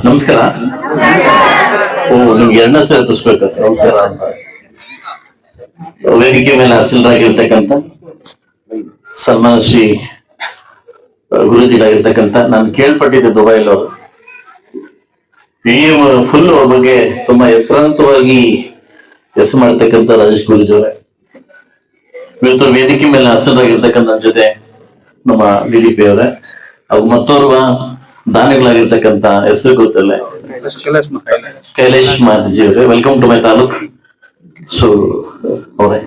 ನಮಸ್ಕಾರ. ನಿಮ್ಗೆ ಎರಡನೇ ಸರಿ ಹತ್ತಿಸ್ಬೇಕು. ನಮಸ್ಕಾರ ಅಂತ ವೇದಿಕೆ ಮೇಲೆ ಹಸಿರಾಗಿರ್ತಕ್ಕಂಥ ಸನ್ಮಾನ ಶ್ರೀ ಗುರುಜಿರಾಗಿರ್ತಕ್ಕಂಥ ನಾನು ಕೇಳ್ಪಟ್ಟಿದ್ದೆ ದುಬೈಲ್ ಅವರು ಫುಲ್ ಅವ್ರ ಬಗ್ಗೆ ತುಂಬಾ ಹೆಸರಾಂತವಾಗಿ ಹೆಸರು ಮಾಡ್ತಕ್ಕಂಥ ರಾಜೇಶ್ ಗುರೂಜಿ ಅವರೇ, ಇವತ್ತು ವೇದಿಕೆ ಮೇಲೆ ಹಸಿರಾಗಿರ್ತಕ್ಕಂಥ ನನ್ನ ಜೊತೆ ನಮ್ಮ ಡಿಡಿಪಿ ಅವರೇ ಹಾಗೂ ಮತ್ತೋರ್ವ ದಾನಿಗಳಾಗಿರ್ತಕ್ಕಂಥ ಹೆಸರು ಗೊತ್ತಲ್ಲ ಕೈಲೇಶ್ ಮಾಧಜಿ ಅವರೇ, welcome to my taluk. So ಅವರೇ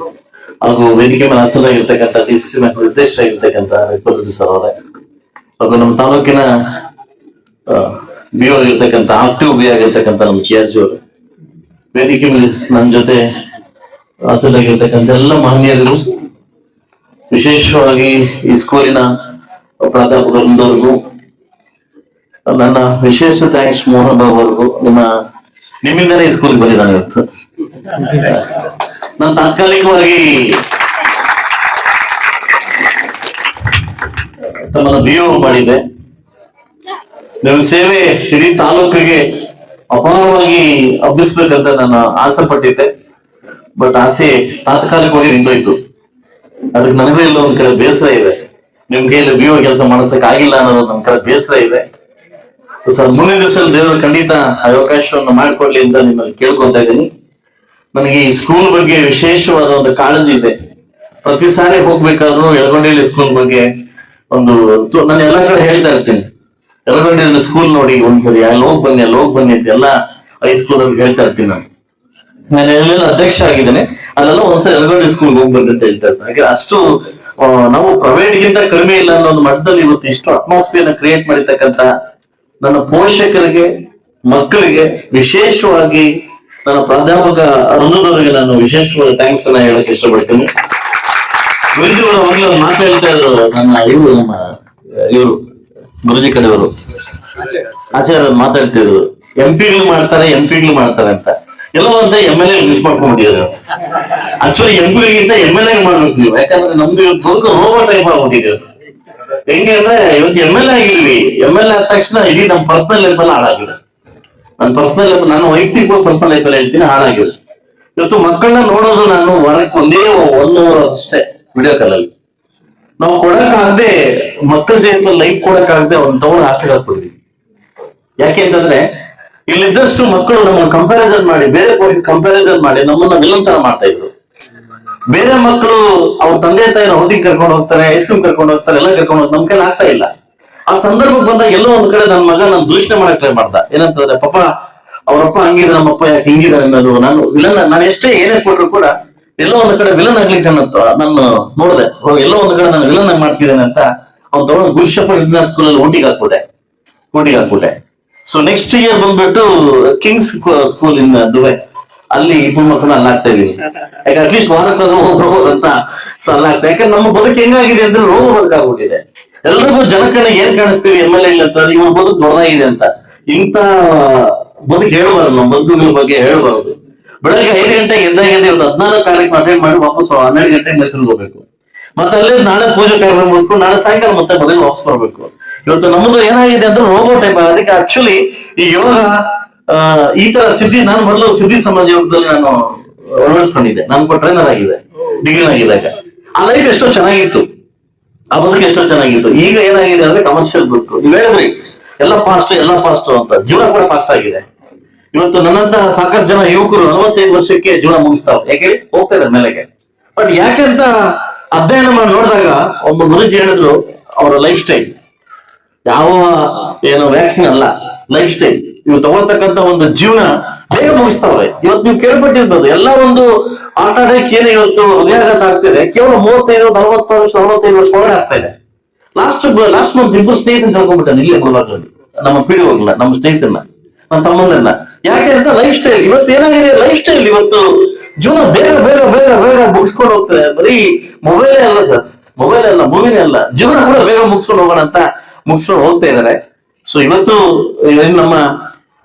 ಹಾಗೂ ವೇದಿಕೆ ಮೇಲೆ ಹಸಿರಾಗಿರ್ತಕ್ಕಂಥ ಡಿಸಿ ನಿರ್ದೇಶಕರಾಗಿರ್ತಕ್ಕಂಥ ಸರ್ ಅವರೇ ಹಾಗೂ ನಮ್ಮ ತಾಲೂಕಿನ ಬಿ ಆಗಿರ್ತಕ್ಕಂಥ ಆಕ್ಟಿವ್ ಬಿ ಆಗಿರ್ತಕ್ಕಂಥ ನಮ್ಮ KRG ಅವರು, ವೇದಿಕೆ ಮೇಲೆ ನನ್ನ ಜೊತೆ ಹಸಿರಾಗಿರ್ತಕ್ಕಂಥ ಎಲ್ಲ ಮಹನೀಯರು, ವಿಶೇಷವಾಗಿ ಈ ಸ್ಕೂಲಿನ ಪ್ರಾಧ್ಯಾಪಕರವರೆಗೂ ನನ್ನ ವಿಶೇಷ ಥ್ಯಾಂಕ್ಸ್. ಮೋಹನ್ ಬಾಬು ಅವ್ರಿಗೂ ನಿಮ್ಮಿಂದಲೇ ಈ ಸ್ಕೂಲ್ಗೆ ಬಂದಿದ್ದಾನೆ ಇವತ್ತು. ನಾನು ತಾತ್ಕಾಲಿಕವಾಗಿ ತಮ್ಮನ್ನು BO ಮಾಡಿದ್ದೆ. ನಿಮ್ಮ ಸೇವೆ ಇಡೀ ತಾಲೂಕಿಗೆ ಅಪಾರವಾಗಿ ಹಬ್ಬಿಸ್ಬೇಕಂತ ನಾನು ಆಸೆ ಪಟ್ಟಿದ್ದೆ. ಬಟ್ ಆಸೆ ತಾತ್ಕಾಲಿಕವಾಗಿ ನಿಂತೋಯ್ತು. ಅದಕ್ಕೆ ನನಗೂ ಎಲ್ಲ ಒಂದ್ ಕಡೆ ಬೇಸರ ಇದೆ. ನಿಮ್ ಕೈಯಲ್ಲಿ BO ಕೆಲಸ ಮಾಡಿಸಕ್ ಆಗಿಲ್ಲ ಅನ್ನೋದು ನಮ್ ಕಡೆ ಬೇಸರ ಇದೆ. ಸೊ ಮುಂದಿನ ದಿವಸದಲ್ಲಿ ದೇವರು ಖಂಡಿತ ಅವಕಾಶವನ್ನು ಮಾಡಿಕೊಡ್ಲಿ ಅಂತ ನಿಮ್ಮಲ್ಲಿ ಕೇಳ್ಕೊಂತ ಇದ್ದೀನಿ. ನನಗೆ ಈ ಸ್ಕೂಲ್ ಬಗ್ಗೆ ವಿಶೇಷವಾದ ಒಂದು ಕಾಳಜಿ ಇದೆ. ಪ್ರತಿ ಸಾರಿ ಹೋಗ್ಬೇಕಾದ್ರೂ ಯಳಗೊಂಡಳ್ಳಿ ಸ್ಕೂಲ್ ಬಗ್ಗೆ ನಾನು ಎಲ್ಲಾ ಕಡೆ ಹೇಳ್ತಾ ಇರ್ತೀನಿ, ಯಳಗೊಂಡಳ್ಳಿ ಸ್ಕೂಲ್ ನೋಡಿ ಒಂದ್ಸರಿ ಅಲ್ಲಿ ಹೋಗ್ ಬನ್ನಿ ಅಂತ ಎಲ್ಲ ಹೈಸ್ಕೂಲ್ ಅಲ್ಲಿ ಹೇಳ್ತಾ ಇರ್ತೀನಿ. ನಾನು ಎಲ್ಲೆಲ್ಲ ಅಧ್ಯಕ್ಷ ಆಗಿದ್ದೇನೆ, ಅಲ್ಲೆಲ್ಲ ಒಂದ್ಸರಿ ಯಳಗೊಂಡಳ್ಳಿ ಸ್ಕೂಲ್ ಹೋಗ್ ಬನ್ನಿ ಅಂತ ಹೇಳ್ತಾ ಇರ್ತೀನಿ. ಯಾಕೆ ಅಷ್ಟು ನಾವು ಪ್ರೈವೇಟ್ ಗಿಂತ ಕಡಿಮೆ ಇಲ್ಲ ಅನ್ನೋ ಒಂದು ಮಟ್ಟದಲ್ಲಿ ಇವತ್ತು ಇಷ್ಟು ಅಟ್ಮಾಸ್ಫಿಯರ್ ನ ಕ್ರಿಯೇಟ್ ಮಾಡಿರ್ತಕ್ಕಂಥ ನನ್ನ ಪೋಷಕರಿಗೆ, ಮಕ್ಕಳಿಗೆ, ವಿಶೇಷವಾಗಿ ನನ್ನ ಪ್ರಾಧ್ಯಾಪಕ ವೃಂದದವರಿಗೆ ನಾನು ವಿಶೇಷವಾಗಿ ಥ್ಯಾಂಕ್ಸ್ ಅನ್ನ ಹೇಳಕ್ ಇಷ್ಟಪಡ್ತೀನಿ. ಗುರುಜಿಗಳು ಅವಾಗಲೇ ಒಂದು ಮಾತು ಹೇಳ್ತಾ ಇದ್ರು, ಇವರು ಗುರುಜಿ ಕಡೆಯವರು ಆಚಾರ್ಯ ಮಾತಾಡ್ತಿದ್ರು, MP ಗಳು ಮಾಡ್ತಾರೆ ಅಂತ. ಎಲ್ಲ ಒಂದ MLA ಮಿಸ್ ಮಾಡ್ಕೊಂಡ್ಬಿಟ್ಟಿದ್ರು. ಆಕ್ಚುಲಿ MP ಗಿಂತ MLA ಮಾಡ್ಬೇಕು ನೀವು, ಯಾಕಂದ್ರೆ ನಮ್ದು ಬದುಕು ರೋಬೋ ಟೈಪ್ ಆಗ್ಬಿಟ್ಟಿದೆ. ಹೆಂಗೆ ಅಂದ್ರೆ ಇವತ್ತು MLA ಆಗಿದ್ವಿ, MLA ಆದ ತಕ್ಷಣ ಇಡೀ ನಮ್ಮ ಪರ್ಸನಲ್ ಲೈಫ್ ಎಲ್ಲ ಹಾಳಾಗಿದೆ. ನಾನು ವೈಯಕ್ತಿಕವಾಗಿ ಪರ್ಸನಲ್ ಲೈಫ್ ಎಲ್ಲ ಹೇಳ್ತೀನಿ, ಹಾಳಾಗಿದೆ. ಇವತ್ತು ಮಕ್ಕಳನ್ನ ನೋಡೋದು ನಾನು ವಾರಕ್ಕೆ ಒಂದೇ 1 hour ಅಷ್ಟೇ ವಿಡಿಯೋ ಕಾಲಲ್ಲಿ. ನಾವು ಕೊಡಕ್ಕಾಗದೆ ಮಕ್ಕಳ ಜೊತೆ ಲೈಫ್ ಕೊಡಕ್ಕಾಗದೆ ಅವ್ರನ್ನ ತಗೊಂಡು ಹಾಸ್ಟೆಲ್ ಹಾಕ್ಬಿಡ್ತೀವಿ. ಯಾಕೆ ಅಂತಂದ್ರೆ ಇಲ್ಲಿದ್ದಷ್ಟು ಮಕ್ಕಳು ನಮ್ಮನ್ನ ಕಂಪ್ಯಾರಿಸನ್ ಮಾಡಿ, ಬೇರೆ ಪೋಷಕ ಕಂಪ್ಯಾರಿಸನ್ ಮಾಡಿ ನಮ್ಮನ್ನ ವಿಲನ್ ತರ ಮಾಡ್ತಾ ಇದ್ರು. ಬೇರೆ ಮಕ್ಕಳು ಅವ್ರ ತಂದೆ ತಾಯಿನ ಔಟಿಂಗ್ ಕರ್ಕೊಂಡು ಹೋಗ್ತಾರೆ, ಐಸ್ ಕ್ರೀಮ್ ಕರ್ಕೊಂಡು ಹೋಗ್ತಾರೆ, ಎಲ್ಲ ಕರ್ಕೊಂಡು ಹೋಗ್ತಾರೆ, ನಮ್ ಕೈಲಿ ಆಗ್ತಾ ಇಲ್ಲ. ಆ ಸಂದರ್ಭ ಬಂದಾಗ ಎಲ್ಲೋ ಒಂದ್ ಕಡೆ ನನ್ನ ಮಗ ನಾನು ದೂಷಣೆ ಮಾಡಕ್ ಟ್ರೈ ಮಾಡ್ದ. ಏನಂತಂದ್ರೆ ಪಾಪ ಅವ್ರಪ್ಪ ಹಂಗಿದ್ರೆ ನಮ್ಮಪ್ಪ ಯಾಕೆ ಹಿಂಗಿದ್ದಾರೆ ಅನ್ನೋದು. ನಾನು ಎಷ್ಟೇ ಏನೇ ಕೊಟ್ರು ಕೂಡ ಎಲ್ಲೋ ಒಂದ್ ಕಡೆ ವಿಲನ್ ಆಗ್ಲಿಕ್ಕೆ ನಾನು ನೋಡಿದೆ. ಎಲ್ಲೋ ಒಂದ್ ಕಡೆ ನಾನು ವಿಲನ್ ಆಗಿ ಮಾಡ್ತಿದ್ದೇನೆ ಅಂತ ಅವ್ನು ತಗೊಂಡು ಗುರುಶಫರ್ ಇಂಟರ್ನ್ಯಾಷನಲ್ ಸ್ಕೂಲಲ್ಲಿ ಊಟಿಗೆ ಹಾಕ್ಬಿಟ್ಟೆ. ಸೊ ನೆಕ್ಸ್ಟ್ ಇಯರ್ ಬಂದ್ಬಿಟ್ಟು ಕಿಂಗ್ಸ್ ಸ್ಕೂಲ್ ಇನ್ ದುಬೈ, ಅಲ್ಲಿ ಇಬ್ಬರು ಮಕ್ಕಳನ್ನ ಅಲ್ಲಾಗ್ತಾ ಇದೀನಿ. ಯಾಕೆ ಅಟ್ಲೀಸ್ಟ್ ವಾರಕ್ಕಾದ್ರೂ ಹೋಗ್ಬೋದು ಅಂತ. ಸೊ ಅಲ್ಲಾಗ್ತಾ, ಯಾಕಂದ್ರೆ ನಮ್ಮ ಬದುಕು ಹೆಂಗಾಗಿದೆ ಅಂದ್ರೆ ರೋಗ ಬದುಕಾಗ್ಬಿಟ್ಟಿದೆ. ಎಲ್ರಿಗೂ ಜನಕಣ್ಣಿಗೆ ಏನ್ ಕಾಣಿಸ್ತೀವಿ MLA ಇಲ್ಲ ಅಂತ, ಇವ್ರ ಬದುಕು ದೊಡ್ಡದಾಗಿದೆ ಅಂತ. ಇಂತ ಬದುಕು ಹೇಳ್ಬಾರ್ದು, ನಮ್ಮ ಬದುಕುಗಳ ಬಗ್ಗೆ ಹೇಳ್ಬಾರ್ದು. ಬೆಳಗ್ಗೆ 5 ಗಂಟೆಗೆ ಎದ್ದಾಗಿದೆ, ಇವತ್ತು 14 ಕಾರ್ಯಕ್ರಮ ಅಟೆಂಡ್ ಮಾಡಿ ವಾಪಸ್ 12 ಗಂಟೆಗೆ ಮೈಸೂರಿಗೆ ಹೋಗ್ಬೇಕು. ಮತ್ತೆ ಅಲ್ಲೇ ನಾಳೆ ಪೂಜೆ ಕಾರ್ಯಕ್ರಮ ಮುಗಿಸ್ಕೊಂಡು ನಾಳೆ ಸಾಯಂಕಾಲ ಮತ್ತೆ ಮೊದಲು ವಾಪಸ್ ಬರ್ಬೇಕು. ಇವತ್ತು ನಮ್ದು ಏನಾಗಿದೆ ಅಂದ್ರೆ ರೋಬೋ ಟೈಪ್. ಅದಕ್ಕೆ ಆಕ್ಚುಲಿ ಈ ಯೋಗ ಈ ತರ ನಾನು ಮೊದಲು ಸಿದ್ಧಿ ಸಮಾಜ ಯೋಗದಲ್ಲಿ ನಾನು ಅಳವಡಿಸ್ಕೊಂಡಿದ್ದೆ. ನಾನು ಟ್ರೈನರ್ ಆಗಿದೆ, ಡಿಗ್ರಿ ಆಗಿದ್ದಾಗ. ಆ ಲೈಫ್ ಎಷ್ಟೋ ಚೆನ್ನಾಗಿತ್ತು, ಆ ಬದುಕು ಎಷ್ಟೋ ಚೆನ್ನಾಗಿತ್ತು. ಈಗ ಏನಾಗಿದೆ ಅಂದ್ರೆ ಕಮರ್ಷಿಯಲ್ ಬದುಕು. ನೀವ್ ಹೇಳಿದ್ರಿ ಎಲ್ಲ ಫಾಸ್ಟ್ ಅಂತ, ಜೀವನ ಕೂಡ ಫಾಸ್ಟ್ ಆಗಿದೆ. ಇವತ್ತು ನನ್ನಂತ ಸಾಕಷ್ಟು ಜನ ಯುವಕರು 45 ವರ್ಷಕ್ಕೆ ಜೀವನ ಮುಗಿಸ್ತಾವ್ರೆ. ಯಾಕೆ ಹೋಗ್ತಾ ಇದ್ದಾರೆ ಮೇಲೆಗೆ. ಬಟ್ ಯಾಕೆ ಅಂತ ಅಧ್ಯಯನ ಮಾಡಿ ನೋಡಿದಾಗ ಒಬ್ಬ ಗುರುಜಿ ಹೇಳಿದ್ರು, ಅವರ ಲೈಫ್ ಸ್ಟೈಲ್ ಯಾವ ವ್ಯಾಕ್ಸಿನ್ ಅಲ್ಲ, ಲೈಫ್ ಸ್ಟೈಲ್ ಇವ್ರು ತಗೊಳ್ತಕ್ಕಂತ ಒಂದು ಜೀವನ ಬೇಗ ಮುಗಿಸ್ತಾವ್ರೆ. ಇವತ್ತು ನೀವು ಕೇಳ್ಪಟ್ಟಿರ್ಬೋದು, ಎಲ್ಲ ಒಂದು ಆಟ ಆಡಕ್ಕೆ ಏನು ಇವತ್ತು ಹೃದಯಾಘಾತ ಆಗ್ತಿದೆ, ಕೇವಲ 35-40 ವರ್ಷ 45 ವರ್ಷ ಒಳಗಡೆ ಆಗ್ತಾ ಇದೆ. ಲಾಸ್ಟ್ ಮಂತ್ ಇಬ್ಬರು ಸ್ನೇಹಿತನ ಕಳ್ಕೊಂಡ್ಬಿಟ್ಟಾನೆ ಇಲ್ಲೇ ಮುಳಬಾಗ್ಲಲ್ಲಿ. ನಮ್ಮ PDO ನಮ್ಮ ಸ್ನೇಹಿತರನ್ನ, ನನ್ನ ತಮ್ಮಂದನ್ನ. ಯಾಕೆ ಅಂತ ಲೈಫ್ ಸ್ಟೈಲ್. ಇವತ್ತು ಏನಾಗಿದೆ ಲೈಫ್ ಸ್ಟೈಲ್, ಇವತ್ತು ಜೀವನ ಬೇಗ ಮುಗಿಸ್ಕೊಂಡು ಹೋಗ್ತದೆ. ಬರೀ ಮೊಬೈಲೇ ಅಲ್ಲ ಸರ್, ಮೊಬೈಲ್ ಅಲ್ಲ, ಮೂವಿನೇ ಅಲ್ಲ, ಜೀವನ ಕೂಡ ಬೇಗ ಮುಗಿಸ್ಕೊಂಡು ಹೋಗೋಣ ಅಂತ ಮುಗಿಸ್ಕೊಂಡು ಹೋಗ್ತಾ ಇದ್ದಾರೆ. ಸೊ ಇವತ್ತು ನಮ್ಮ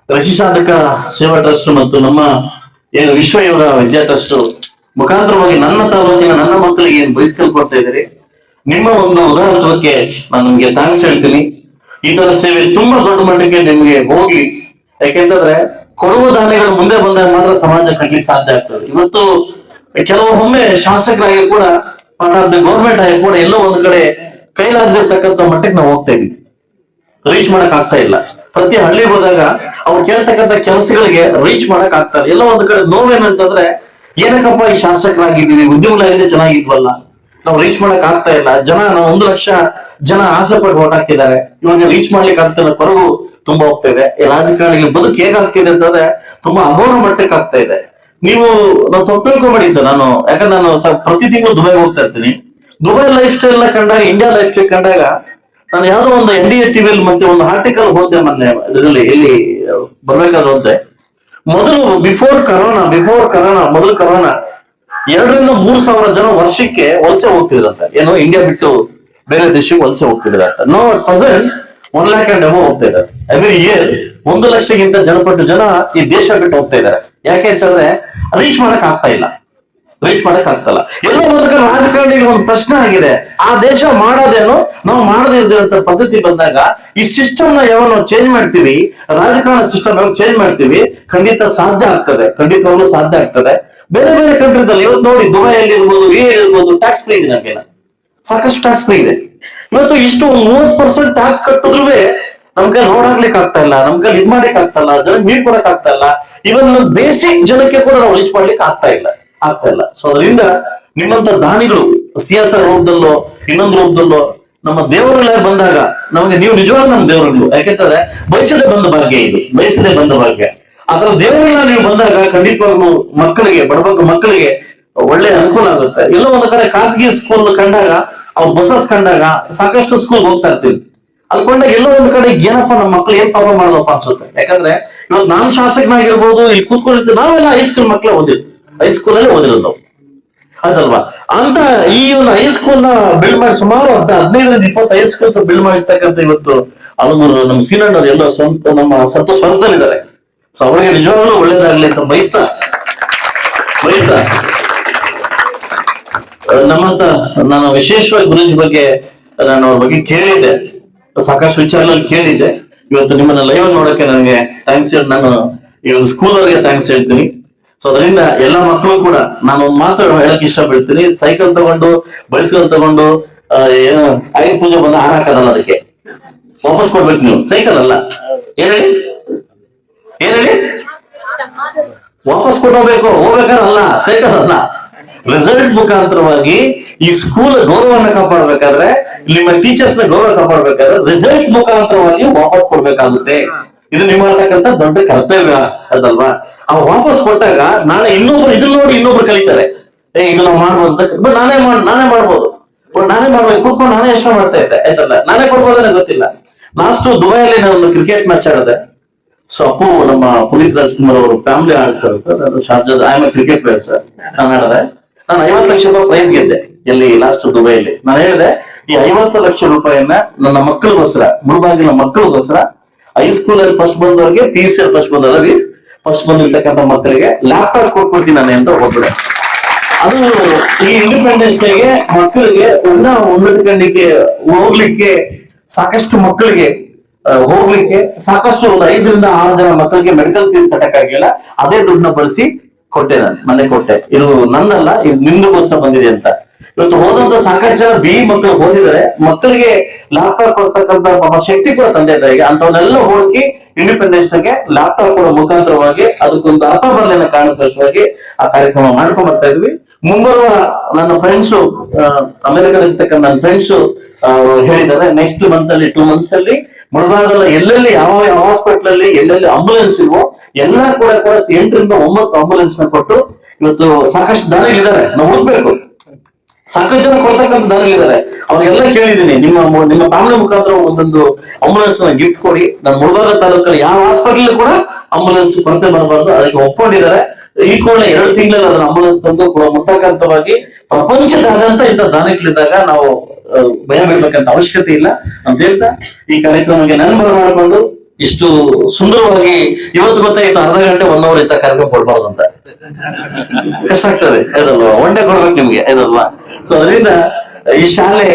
ಋಷಿ ಸಾಧಕ ಸೇವಾ ಟ್ರಸ್ಟ್ ಮತ್ತು ನಮ್ಮ ಏನು ವಿಶ್ವ ಯೋಗ ವಿದ್ಯಾ ಟ್ರಸ್ಟ್ ಮುಖಾಂತರವಾಗಿ ನನ್ನ ತಾಲೂಕಿನ ನನ್ನ ಮಕ್ಕಳಿಗೆ ಏನು ಬಯಸ್ಕೊಳ್ಕೊಡ್ತಾ ಇದ್ದೀರಿ. ನಿಮ್ಮ ಒಂದು ಉದಾಹರಣತ್ವಕ್ಕೆ ನಾನು ನಿಮ್ಗೆ ಥ್ಯಾಂಕ್ಸ್ ಹೇಳ್ತೀನಿ. ಈ ತರ ಸೇವೆ ತುಂಬಾ ದೊಡ್ಡ ಮಟ್ಟಿಗೆ ನಿಮ್ಗೆ ಹೋಗಿ, ಯಾಕೆಂತಂದ್ರೆ ಕೊಡುವ ದಾನಿಗಳು ಮುಂದೆ ಬಂದಾಗ ಮಾತ್ರ ಸಮಾಜ ಕಟ್ಟಲಿಕ್ಕೆ ಸಾಧ್ಯ ಆಗ್ತದೆ. ಇವತ್ತು ಕೆಲವೊಮ್ಮೆ ಶಾಸಕರಾಗಿ ಕೂಡ ಗೌರ್ಮೆಂಟ್ ಆಗಿ ಕೂಡ ಎಲ್ಲೋ ಒಂದ್ ಕಡೆ ಕೈಲಾಗದಿರ್ತಕ್ಕಂಥ ಮಟ್ಟಕ್ಕೆ ನಾವು ಹೋಗ್ತಾ ಇದೀವಿ, ರೀಚ್ ಮಾಡಕ್ ಆಗ್ತಾ ಇಲ್ಲ. ಪ್ರತಿ ಹಳ್ಳಿಗೆ ಹೋದಾಗ ಅವ್ರು ಕೇಳ್ತಕ್ಕಂಥ ಕೆಲಸಗಳಿಗೆ ರೀಚ್ ಮಾಡಕ್ ಆಗ್ತಾರೆ. ಎಲ್ಲೋ ಒಂದ್ ಕಡೆ ನೋವೇನಂತಂದ್ರೆ, ಏನಕ್ಕಪ್ಪ ಈ ಶಾಸಕರಾಗಿದ್ದೀವಿ, ಉದ್ಯಮಗಳಾಗಿದೆ ಚೆನ್ನಾಗಿದ್ವಲ್ಲ, ನಾವು ರೀಚ್ ಮಾಡಕ್ ಆಗ್ತಾ ಇಲ್ಲ. ನಾವು 1 ಲಕ್ಷ ಜನ ಆಸೆ ಪಟ್ಟು ಓಟ್ ಹಾಕಿದ್ದಾರೆ, ಇವಾಗ ರೀಚ್ ಮಾಡ್ಲಿಕ್ಕೆ ಆಗ್ತಿಲ್ಲ, ಕೊರಗು ತುಂಬಾ ಹೋಗ್ತಾ ಇದೆ. ಈ ರಾಜಕಾರಣಿಗಳ ಬದುಕು ಹೇಗಾಗ್ತಿದೆ ಅಂತಂದ್ರೆ ತುಂಬಾ ಅಗೌರವ ಮಟ್ಟಕ್ಕೆ ಆಗ್ತಾ ಇದೆ. ನಾವು ತಪ್ಪು ತಿಳ್ಕೊಬೇಡಿ ಸರ್. ಯಾಕಂದ್ರೆ ನಾನು ಪ್ರತಿ ತಿಂಗಳು ದುಬೈಗೆ ಹೋಗ್ತಾ ಇರ್ತೀನಿ. ದುಬೈ ಲೈಫ್ ಸ್ಟೈಲ್ ಕಂಡಾಗ, ಇಂಡಿಯಾ ಲೈಫ್ ಸ್ಟೈಲ್ ಕಂಡಾಗ, ನಾನು ಯಾವ್ದೋ ಒಂದು NDA ಟಿವಿಯಲ್ಲಿ ಮತ್ತೆ ಒಂದು ಆರ್ಟಿಕಲ್ ಓದ್ದೆ ಮೊನ್ನೆ, ಇದರಲ್ಲಿ ಇಲ್ಲಿ ಬರ್ಬೇಕಾದ್ರೆ ಓದ್ದೆ. ಮೊದಲು ಬಿಫೋರ್ ಕರೋನಾ ಮೊದಲು ಕರೋನಾ 2,000 ರಿಂದ 3,000 ಜನ ವರ್ಷಕ್ಕೆ ವಲಸೆ ಹೋಗ್ತಿದ್ರಂತೆ. ಏನೋ ಇಂಡಿಯಾ ಬಿಟ್ಟು ಬೇರೆ ದೇಶಕ್ಕೆ ವಲಸೆ ಹೋಗ್ತಿದ್ರಂತ. No present 1 lakh and above ಹೋಗ್ತಾ ಇದ್ದಾರೆ. ಎವ್ರಿ ಇಯರ್ 1 ಲಕ್ಷಕ್ಕಿಂತ ಜನ ಈ ದೇಶ ಬಿಟ್ಟು ಹೋಗ್ತಾ ಇದ್ದಾರೆ. ಯಾಕೆ ಅಂತಂದ್ರೆ ರೀಚ್ ಮಾಡಕ್ ಆಗ್ತಾ ಇಲ್ಲ. ಎಲ್ಲ ಒಂದು ರಾಜಕಾರಣಿಗೆ ಒಂದು ಪ್ರಶ್ನೆ ಆಗಿದೆ, ಆ ದೇಶ ಮಾಡೋದೇನು, ನಾವು ಮಾಡದೇ ಇದ್ದಂತ ಪದ್ಧತಿ ಬಂದಾಗ ಈ ಸಿಸ್ಟಮ್ ನ ಯಾವಾಗ ನಾವು ಚೇಂಜ್ ಮಾಡ್ತೀವಿ, ರಾಜಕಾರಣ ಸಿಸ್ಟಮ್ ಯಾವಾಗ ಚೇಂಜ್ ಮಾಡ್ತೀವಿ, ಖಂಡಿತ ಸಾಧ್ಯ ಆಗ್ತದೆ, ಖಂಡಿತವಾಗ್ಲೂ ಸಾಧ್ಯ ಆಗ್ತದೆ. ಬೇರೆ ಬೇರೆ ಕಂಟ್ರಿದಲ್ಲಿ ಇವತ್ತು ನೋಡಿ, ದುಬೈಯಲ್ಲಿ ಇರ್ಬೋದು, ಇರ್ಬೋದು, ಟ್ಯಾಕ್ಸ್ ಫ್ರೀ ಇದೆ. ನಮ್ಗೆಲ್ಲ ಸಾಕಷ್ಟು ಟ್ಯಾಕ್ಸ್ ಫ್ರೀ ಇದೆ. ಇವತ್ತು ಇಷ್ಟು 30% ಟ್ಯಾಕ್ಸ್ ಕಟ್ಟಿದ್ರು ನಮ್ ಕೈ ನೋಡಾಗ್ಲಿಕ್ಕೆ ಆಗ್ತಾ ಇಲ್ಲ, ನಮ್ ಕೈ ಇದ್ ಮಾಡ್ಲಿಕ್ಕೆ ಆಗ್ತಾ ಇಲ್ಲ, ಜನಕ್ಕೆ ನೀರ್ ಕೊಡಕ್ ಆಗ್ತಾ ಇಲ್ಲ. ಇವನ್ ಬೇಸಿಕ್ ಜನಕ್ಕೆ ಕೂಡ ನಾವು ರೀಚ್ ಮಾಡ್ಲಿಕ್ಕೆ ಆಗ್ತಾ ಇಲ್ಲ. ಸೊ ಅದರಿಂದ ನಿಮ್ಮಂತ ದಾನಿಗಳು CSR ರೂಪದಲ್ಲೋ ಇನ್ನೊಂದು ರೂಪದಲ್ಲೋ ನಮ್ಮ ದೇವರುಗಳಾಗಿ ಬಂದಾಗ ನಮಗೆ ನೀವು ನಿಜವಾದ ನಮ್ಮ ದೇವರುಗಳು. ಯಾಕೆಂತಂದ್ರೆ ಬಯಸದೆ ಬಂದ ಭಾಗ್ಯ ಇದು, ಬಯಸದೆ ಬಂದ ಭಾಗ್ಯ. ಆತರ ದೇವರುಗಳನ್ನ ನೀವು ಬಂದಾಗ ಖಂಡಿತವಾಗ್ಲೂ ಮಕ್ಕಳಿಗೆ, ಬಡಬಗ್ಗ ಮಕ್ಕಳಿಗೆ ಒಳ್ಳೆ ಅನುಕೂಲ ಆಗುತ್ತೆ. ಎಲ್ಲೋ ಒಂದು ಕಡೆ ಖಾಸಗಿ ಸ್ಕೂಲ್ ಕಂಡಾಗ, ಅವ್ರು ಬಸಸ್ ಕಂಡಾಗ ಸಾಕಷ್ಟು ಸ್ಕೂಲ್ ಹೋಗ್ತಾ ಇರ್ತೀವಿ. ಅಲ್ಕೊಂಡಾಗ ಎಲ್ಲೋ ಒಂದ್ ಕಡೆ ಏನಪ್ಪ ನಮ್ಮ ಮಕ್ಳು ಏನ್ ಪಾಪ ಮಾಡೋದಪ್ಪ ಅನ್ಸುತ್ತೆ. ಯಾಕಂದ್ರೆ ಇವತ್ತು ನಾನು ಶಾಸಕನಾಗಿರ್ಬೋದು, ಇಲ್ಲಿ ಕೂತ್ಕೊಂಡಿರ್ತೀವಿ, ನಾವೆಲ್ಲ ಹೈಸ್ಕೂಲ್ ಮಕ್ಕಳೇ ಹೈಸ್ಕೂಲಲ್ಲೇ ಓದಿರೋದು ನಾವು, ಅದಲ್ವಾ? ಅಂತ ಈ ಒಂದು ಹೈಸ್ಕೂಲ್ ನ ಬಿಲ್ಡ್ ಮಾಡಿ ಸುಮಾರು 15 ರಿಂದ 20 ಹೈಸ್ಕೂಲ್ಸ್ ಬಿಲ್ಡ್ ಮಾಡಿರ್ತಕ್ಕಂಥ ಇವತ್ತು ಅಲಗೂರು ನಮ್ಮ ಸೀನಣ್ಣವ್ರು ಎಲ್ಲ ನಮ್ಮ ಸ್ವಂತದಲ್ಲಿದ್ದಾರೆ. ಸೊ ಅವರಿಗೆ ನಿಜವಾಗ್ಲೂ ಒಳ್ಳೇದಾಗ್ಲಿ ಅಂತ ಬಯಸ್ತಾ ನಮ್ಮಂತ ನಾನು ವಿಶೇಷವಾಗಿ ಗುರುಜಿ ಬಗ್ಗೆ ನಾನು ಅವ್ರ ಬಗ್ಗೆ ಕೇಳಿದ್ದೆ, ಸಾಕಷ್ಟು ವಿಚಾರಗಳಲ್ಲಿ ಕೇಳಿದ್ದೆ. ಇವತ್ತು ನಿಮ್ಮನ್ನ ಲೈವ್ ನೋಡಕ್ಕೆ ನನಗೆ ಥ್ಯಾಂಕ್ಸ್ ಹೇಳಿ, ನಾನು ಈ ಒಂದು ಸ್ಕೂಲ್ ಅವರಿಗೆ ಥ್ಯಾಂಕ್ಸ್ ಹೇಳ್ತೀನಿ. ಸೊ ಅದರಿಂದ ಎಲ್ಲ ಮಕ್ಕಳು ಕೂಡ ನಾನು ಒಂದು ಮಾತು ಹೇಳಕ್ ಇಷ್ಟಪಡ್ತೀನಿ. ಸೈಕಲ್ ತಗೊಂಡು, ಬೈಸ್ಕಲ್ ತಗೊಂಡು ಏನು ಆಯುಧ ಪೂಜೆ ಬಂದ ಹಾಕಲ್ಲ, ಅದಕ್ಕೆ ವಾಪಸ್ ಕೊಡ್ಬೇಕು ನೀವು. ಸೈಕಲ್ ಅಲ್ಲ, ಏನ್ ಹೇಳಿ ವಾಪಸ್ ಕೊಡಬೇಕು, ಹೋಗ್ಬೇಕಾರಲ್ಲ, ಸೈಕಲ್ ಅಲ್ಲ. ರಿಸಲ್ಟ್ ಮುಖಾಂತರವಾಗಿ ಈ ಸ್ಕೂಲ್ ಗೌರವನ್ನ ಕಾಪಾಡ್ಬೇಕಾದ್ರೆ, ನಿಮ್ಮ ಟೀಚರ್ಸ್ ನ ಗೌರವ ಕಾಪಾಡ್ಬೇಕಾದ್ರೆ ರಿಸಲ್ಟ್ ಮುಖಾಂತರವಾಗಿ ವಾಪಸ್ ಕೊಡ್ಬೇಕಾಗುತ್ತೆ. ಇದು ನಿಮ್ಮತಕ್ಕಂತ ದೊಡ್ಡ ಕರ್ತವ್ಯ, ಅದಲ್ವಾ? ಅವ್ ವಾಪಸ್ ಕೊಟ್ಟಾಗ ನಾಳೆ ಇದನ್ನ ನೋಡಿ ಇನ್ನೊಬ್ರು ಕಲಿತಾರೆ, ಇದು ನಾವು ಮಾಡ್ಬೋದು, ನಾನೇ ಮಾಡ್ಬೋದು, ನಾನೇ ಮಾಡ್ಬೇಕು, ಕೂತ್ಕೊಂಡು ನಾನೇ ಯೋಚನೆ ಮಾಡ್ತಾ ಇದ್ದೆ, ಆಯ್ತಲ್ಲ, ನಾನೇ ಕೊಡ್ಬೋದನ್ನ ಗೊತ್ತಿಲ್ಲ. ಲಾಸ್ಟ್ ದುಬೈಯಲ್ಲಿ ನಾನು ಒಂದು ಕ್ರಿಕೆಟ್ ಮ್ಯಾಚ್ ಆಡಿದೆ. ಸೊ ಅಪ್ಪು ನಮ್ಮ ಪುನೀತ್ ರಾಜ್ಕುಮಾರ್ ಅವರು ಫ್ಯಾಮಿಲಿ ಆಡಿಸ್ತಾರೆ ಸರ್, ನಾನು ಶಾರ್ಜಾದ ಕ್ರಿಕೆಟ್ ಪ್ಲೇಯರ್ ಸರ್. ನಾನು ಆಡಿದೆ, ನಾನು 50 ಲಕ್ಷ ರೂಪಾಯಿ ಪ್ರೈಸ್ ಗೆದ್ದೆ ಎಲ್ಲಿ ಲಾಸ್ಟ್ ದುಬೈಯಲ್ಲಿ. ನಾನು ಹೇಳಿದೆ, ಈ 50 ಲಕ್ಷ ರೂಪಾಯಿಯನ್ನ ನನ್ನ ಮಕ್ಕಳಿಗೋಸ್ಕರ, ಮುಳುಬಾಗಿನ ಮಕ್ಕಳಿಗೋಸ್ಕರ, ಹೈಸ್ಕೂಲ್ ಅಲ್ಲಿ ಫಸ್ಟ್ ಬಂದವರಿಗೆ, PUC ಅಲ್ಲಿ ಫಸ್ಟ್ ಬಂದಿರ್ತಕ್ಕಂಥ ಮಕ್ಕಳಿಗೆ ಲ್ಯಾಪ್ಟಾಪ್ ಕೊಟ್ಬಿಡ್ತೀನಿ ನಾನು ಅಂತ ಹೋಗ್ಬಿಡೆ. ಅದು ಈ ಇಂಡಿಪೆಂಡೆನ್ಸ್ ಡೇಗೆ ಮಕ್ಕಳಿಗೆ ಉನ್ನತ ಕಣ್ಣಿಗೆ ಹೋಗ್ಲಿಕ್ಕೆ, ಸಾಕಷ್ಟು ಮಕ್ಕಳಿಗೆ ಹೋಗ್ಲಿಕ್ಕೆ, ಸಾಕಷ್ಟು ಒಂದು 5 ರಿಂದ 6 ಜನ ಮಕ್ಕಳಿಗೆ ಮೆಡಿಕಲ್ ಫೀಸ್ ಕಟ್ಟಕ್ಕಾಗಿಲ್ಲ. ಅದೇ ದುಡ್ಡನ್ನ ಬಳಸಿ ಕೊಟ್ಟೆ, ನಾನು ಮನೆ ಕೊಟ್ಟೆ. ಇದು ನನ್ನಲ್ಲ, ಇದು ನಿಮ್ದುಗೋಸ್ಕರ ಬಂದಿದೆ ಅಂತ. ಇವತ್ತು ಹೋದಂತ ಸಾಕಷ್ಟು ಜನ BE ಮಕ್ಕಳು ಓದಿದರೆ, ಮಕ್ಕಳಿಗೆ ಲ್ಯಾಪ್ಟಾಪ್ ಕೊಡ್ತಕ್ಕಂಥ ಶಕ್ತಿ ಕೂಡ ತಂದೆ ತಾಯಿಗೆ, ಅಂತವನ್ನೆಲ್ಲ ಹೋಗಿ ಇಂಡಿಪೆಂಡೆನ್ಸ್ ಡೇಗೆ ಲ್ಯಾಪ್ಟಾಪ್ ಕೊಡೋ ಮುಖಾಂತರವಾಗಿ ಅದಕ್ಕೊಂದು ಅರ್ಥ ಬರಲಿನ ಕಾರಣಕ್ಕೋಸ್ಕರವಾಗಿ ಆ ಕಾರ್ಯಕ್ರಮ ಮಾಡ್ಕೊಂಡ್ ಬರ್ತಾ ಇದ್ವಿ. ಮುಂಬರುವ ನನ್ನ ಫ್ರೆಂಡ್ಸು, ಅಮೆರಿಕದಲ್ಲಿರ್ತಕ್ಕಂಥ ನನ್ನ ಫ್ರೆಂಡ್ಸು ಹೇಳಿದ್ದಾರೆ, ನೆಕ್ಸ್ಟ್ ಮಂತ್ ಅಲ್ಲಿ 2 months ಅಲ್ಲಿ ಮುಳಬಾಗಲ ಎಲ್ಲೆಲ್ಲಿ ಯಾವ ಹಾಸ್ಪಿಟಲ್ ಅಲ್ಲಿ ಎಲ್ಲೆಲ್ಲಿ ಆಂಬುಲೆನ್ಸ್ ಇಲ್ವೋ ಎಲ್ಲ ಕೂಡ 8 ರಿಂದ 9 ಆಂಬುಲೆನ್ಸ್ ನ ಕೊಟ್ಟು ಇವತ್ತು ಸಾಕಷ್ಟು ದಾನಿಗಳಿದ್ದಾರೆ. ನಾವು ಹುಡುಕ್ಬೇಕು, ಸಾಕಷ್ಟು ಜನ ಕೊಡ್ತಕ್ಕಂಥ ದಾನಿಗಳಿದ್ದಾರೆ. ಅವ್ರಿಗೆಲ್ಲ ಕೇಳಿದೀನಿ, ನಿಮ್ಮ ಫ್ಯಾಮಿಲಿ ಮುಖಾಂತರ ಒಂದೊಂದು ಆಂಬುಲೆನ್ಸ್ ನ ಗಿಫ್ಟ್ ಕೊಡಿ. ನಾನು ಮುಳಬಾಗಲ ತಾಲೂಕಲ್ಲಿ ಯಾವ ಹಾಸ್ಪಿಟಲ್ ಕೂಡ ಆಂಬುಲೆನ್ಸ್ ಕೊರತೆ ಬರಬಾರ್ದು, ಅದಕ್ಕೆ ಒಪ್ಕೊಂಡಿದ್ದಾರೆ. ಈ ಕೂಡ 2 ತಿಂಗಳಲ್ಲಿ ಅದನ್ನ ಆಂಬುಲೆನ್ಸ್ ತಂದು ಕೊಡುವ ಮುಖಾಂತರವಾಗಿ ಪ್ರಪಂಚದಾದ್ಯಂತ ಇಂಥ ದಾನಿಗಳಿದ್ದಾಗ ನಾವು ಭಯ ಬೀಳ್ಬೇಕಂತ ಅವಶ್ಯಕತೆ ಇಲ್ಲ ಅಂತ ಹೇಳ್ತಾ, ಈ ಕಾರ್ಯಕ್ರಮಕ್ಕೆ ನಾನು ಮಾಡಿಕೊಂಡು ಇಷ್ಟು ಸುಂದರವಾಗಿ ಇವತ್ತು ಗೊತ್ತಾಯ್ತು, ಅರ್ಧ ಗಂಟೆ 1 hour ಇಂತ ಕಾರ್ಯಕ್ರಮ ಕೊಡ್ಬಾರ್ದು ಅಂತ ಕಷ್ಟ ಆಗ್ತದೆ, ಅದಲ್ವಾ? 1 day ಕೊಡ್ಬೇಕು ನಿಮ್ಗೆ, ಅದಲ್ವಾ? ಸೊ ಅದರಿಂದ ಈ ಶಾಲೆ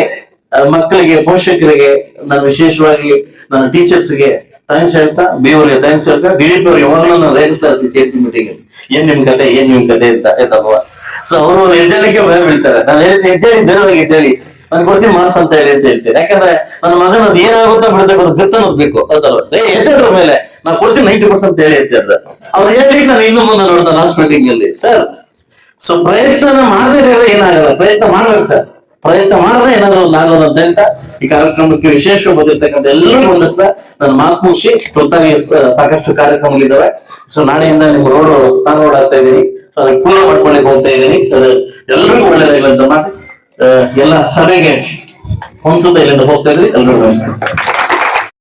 ಮಕ್ಕಳಿಗೆ, ಪೋಷಕರಿಗೆ, ನಾನು ವಿಶೇಷವಾಗಿ ನನ್ನ ಟೀಚರ್ಸ್ಗೆ ಥ್ಯಾಂಕ್ಸ್ ಹೇಳ್ತಾ, ಬೇವರಿಗೆ ಥ್ಯಾಂಕ್ಸ್ ಹೇಳ್ತಾ, ಡಿಡಿಪಿ ಅವ್ರಿಗೆ ಯಾವಾಗಲೂ ನಾನು ರೇಗಿಸ್ತಾ ಇರ್ತೀನಿ ಮೀಟಿಂಗ್, ಏನ್ ನಿಮ್ ಕತೆ ಅಂತ ಆಯ್ತಲ್ವಾ. ಸೊ ಅವರು ಎದ್ದೇಳಕ್ಕೆ ಭಯ ಬೀಳ್ತಾರೆ. ನಾನು ಹೇಳಿದ್ದೆ ಎದ್ದೇಳಿ, ಧೈರ್ಯವಾಗಿ ಎದ್ದೇಳಿ, ನಾನು ಕೊಡ್ತೀನಿ ಮಾರ್ಕ್ಸ್ ಅಂತ ಹೇಳ್ತೇನೆ. ಯಾಕಂದ್ರೆ ನನ್ನ ಮಗನ ಅದು ಏನಾಗುತ್ತೋ ಬಿಡುತ್ತೆ ಗೊತ್ತು ಅನ್ನೋದ್ಬೇಕು, ಅದಲ್ವ. ಎದ್ದೇಳ್ರ ಮೇಲೆ ನಾನು ಕೊಡ್ತೀನಿ 90% ಹೇಳಿ ಅಂತ ಅವ್ರು ಹೇಳಿ, ನಾನು ಇನ್ನು ಮುಂದೆ ನೋಡ್ದೆ ಲಾಸ್ಟ್ ಮೀಟಿಂಗ್ ಅಲ್ಲಿ. ಸರ್, ಸೊ ಪ್ರಯತ್ನ ಮಾಡದೇ ಏನಾಗಲ್ಲ, ಪ್ರಯತ್ನ ಮಾಡ್ಬೇಕು ಸರ್. ಪ್ರಯತ್ನ ಮಾಡಿದ್ರೆ ಏನಾದ್ರು ಒಂದು ಆಗೋದು ಅಂತ ಹೇಳ್ತಾ, ಈ ಕಾರ್ಯಕ್ರಮಕ್ಕೆ ವಿಶೇಷವಾಗಿ ಬಂದಿರ್ತಕ್ಕಂಥ ಎಲ್ಲರೂ ಹೊಂದಿಸ್ತಾ ನಾನು ಮಾತು ಮುಗಿಸಿ, ತುರ್ತಾಗಿ ಸಾಕಷ್ಟು ಕಾರ್ಯಕ್ರಮಗಳಿದ್ದಾವೆ. ಸೊ ನಾಳೆಯಿಂದ ನಿಮ್ಮ ರೋಡ್ ಆಗ್ತಾ ಇದ್ದೀನಿ. ಸೊ ಅದಕ್ಕೆ ಪೂರ್ಣ ಮಾಡ್ಕೊಳ್ಳಿಕ್ಕೆ ಹೋಗ್ತಾ ಇದ್ದೀನಿ. ಎಲ್ರಿಗೂ ಒಳ್ಳೇದಾಗಲಿ ಅಂತ ಮಾಡಿ ಎಲ್ಲ ಸಭೆಗೆ ಹೊಂದಿಸುತ್ತಾ ಇಲ್ಲಿಂದ ಹೋಗ್ತಾ ಇದ್ರಿ. ಎಲ್ರಿಗೂ ನಮಸ್ಕಾರ.